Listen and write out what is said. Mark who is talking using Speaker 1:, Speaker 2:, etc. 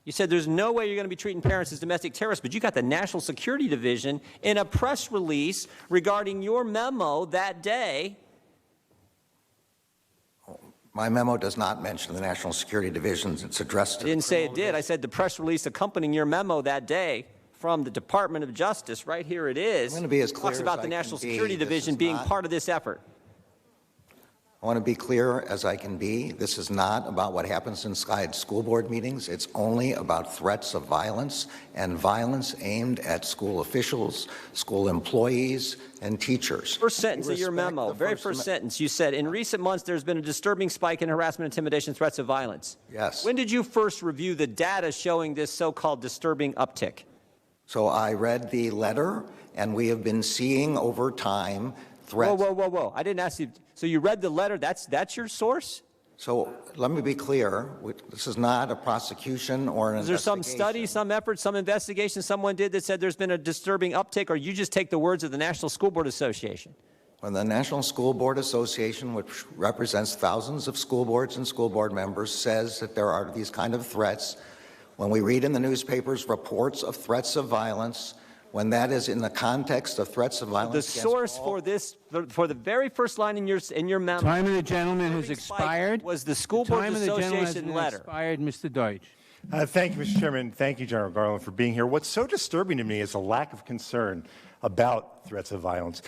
Speaker 1: You said there's no way you're going to be treating parents as domestic terrorists, but you got the National Security Division in a press release regarding your memo that day.
Speaker 2: My memo does not mention the National Security Division. It's addressed to
Speaker 1: I didn't say it did. I said the press release accompanying your memo that day from the Department of Justice, right here it is,
Speaker 2: I'm going to be as clear
Speaker 1: talks about
Speaker 2: as
Speaker 1: the
Speaker 2: I
Speaker 1: National
Speaker 2: can be.
Speaker 1: Security
Speaker 2: This
Speaker 1: Division
Speaker 2: is
Speaker 1: being
Speaker 2: not-
Speaker 1: part of this effort.
Speaker 2: I want to be clear as I can be. This is not about what happens inside school board meetings. It's only about threats of violence and violence aimed at school officials, school employees, and teachers.
Speaker 1: First sentence of your memo, very first sentence, you said, in recent months there's been a disturbing spike in harassment, intimidation, threats of violence.
Speaker 2: Yes.
Speaker 1: When did you first review the data showing this so-called disturbing uptick?
Speaker 2: So I read the letter, and we have been seeing over time threats.
Speaker 1: Whoa. I didn't ask you. So you read the letter. That's your source?
Speaker 2: So let me be clear. This is not a prosecution or an
Speaker 1: Is there some
Speaker 2: investigation.
Speaker 1: study, some effort, some investigation someone did that said there's been a disturbing uptick, or you just take the words of the National School Board Association?
Speaker 2: When the National School Board Association, which represents thousands of school boards and school board members, says that there are these kind of threats, when we read in the newspapers reports of threats of violence, when that is in the context of threats of violence.
Speaker 1: The source for this, for the very first line in your memo.
Speaker 3: Time of the gentleman has expired.
Speaker 1: Was the School Board Association letter.
Speaker 3: Expired, Mr. Deutsch.
Speaker 4: Thank you, Mr. Chairman. Thank you, General Garland, for being here. What's so disturbing to me is a lack of concern about threats of violence.